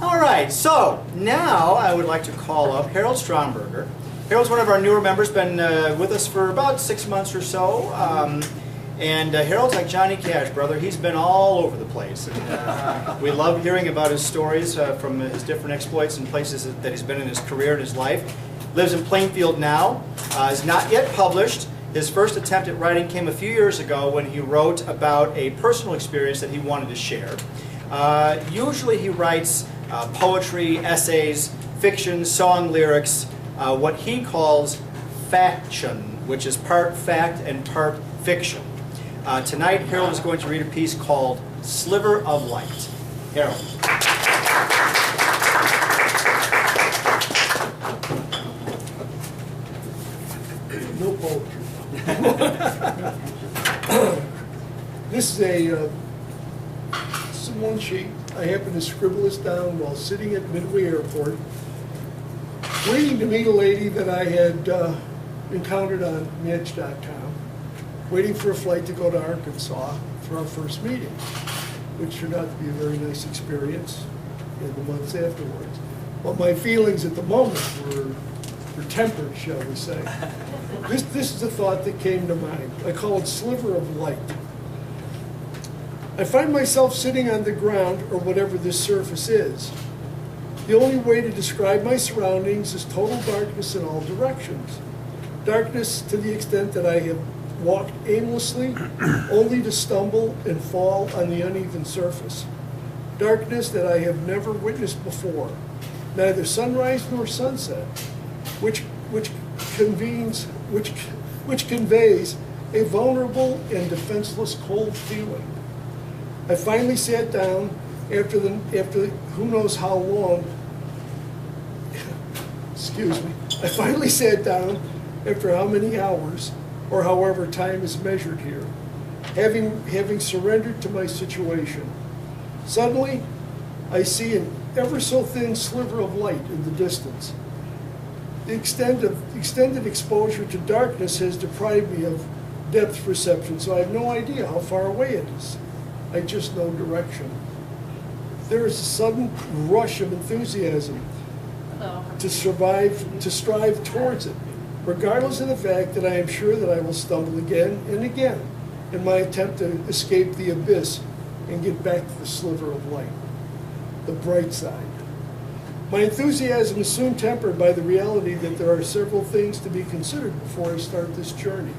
All right, so now I would like to call up Harold Stromberger. Harold's one of our newer members, been with us for about 6 months or so. And Harold's like Johnny Cash, brother. He's been all over the place. And, we love hearing about his stories from his different exploits and places that he's been in his career and his life. Lives in Plainfield now. Is not yet published. His first attempt at writing came a few years ago when he wrote about a personal experience that he wanted to share. Usually he writes poetry, essays, fiction, song lyrics, what he calls faction, which is part fact and part fiction. Tonight, Harold is going to read a piece called Sliver of Light. Harold. No poetry. This is one sheet. I happened to scribble this down while sitting at Midway Airport, waiting to meet a lady that I had encountered on Match.com, waiting for a flight to go to Arkansas for our first meeting, which turned out to be a very nice experience in the months afterwards. But my feelings at the moment were tempered, shall we say. This is a thought that came to mind. I call it Sliver of Light. I find myself sitting on the ground, or whatever this surface is. The only way to describe my surroundings is total darkness in all directions. Darkness to the extent that I have walked aimlessly, only to stumble and fall on the uneven surface. Darkness that I have never witnessed before, neither sunrise nor sunset, which conveys a vulnerable and defenseless cold feeling. I finally sat down after who knows how long. Excuse me. I finally sat down after how many hours, or however time is measured here, having surrendered to my situation. Suddenly, I see an ever so thin sliver of light in the distance. The extended exposure to darkness has deprived me of depth perception, so I have no idea how far away it is. I just know direction. There is a sudden rush of enthusiasm to strive towards it, regardless of the fact that I am sure that I will stumble again and again in my attempt to escape the abyss and get back to the sliver of light, the bright side. My enthusiasm is soon tempered by the reality that there are several things to be considered before I start this journey.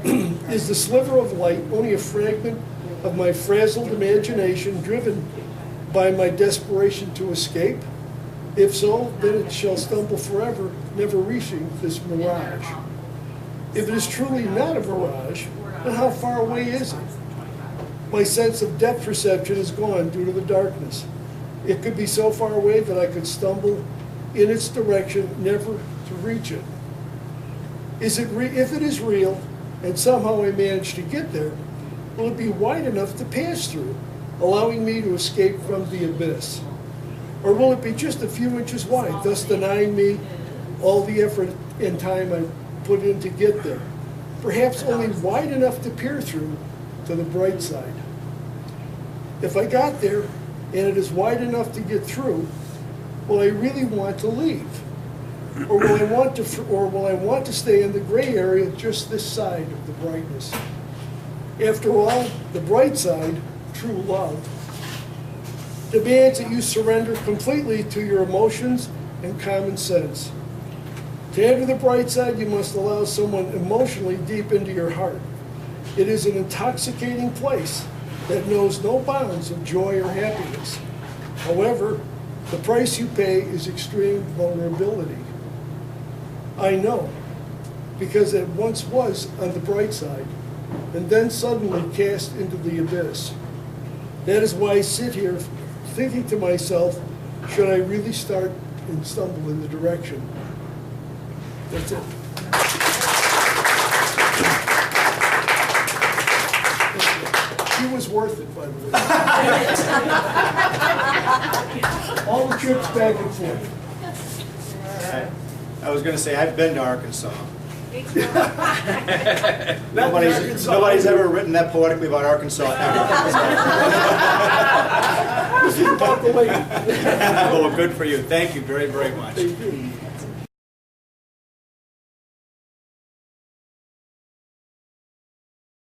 Is the sliver of light only a fragment of my frazzled imagination driven by my desperation to escape? If so, then it shall stumble forever, never reaching this mirage. If it is truly not a mirage, then how far away is it? My sense of depth perception is gone due to the darkness. It could be so far away that I could stumble in its direction, never to reach it. If it is real, and somehow I manage to get there, will it be wide enough to pass through, allowing me to escape from the abyss? Or will it be just a few inches wide, thus denying me all the effort and time I put in to get there? Perhaps only wide enough to peer through to the bright side. If I got there, and it is wide enough to get through, will I really want to leave? Or will I want to stay in the gray area just this side of the brightness? After all, the bright side, true love, demands that you surrender completely to your emotions and common sense. To enter the bright side, you must allow someone emotionally deep into your heart. It is an intoxicating place that knows no bounds of joy or happiness. However, the price you pay is extreme vulnerability. I know, because it once was on the bright side, and then suddenly cast into the abyss. That is why I sit here thinking to myself, should I really start and stumble in the direction? That's it. She was worth it, by the way. All the trips back and forth. I was going to say, I've been to Arkansas. Nobody's Nobody's ever written that poetically about Arkansas ever. This is about about the lady. Well, good for you. Thank you very, very much. Thank you.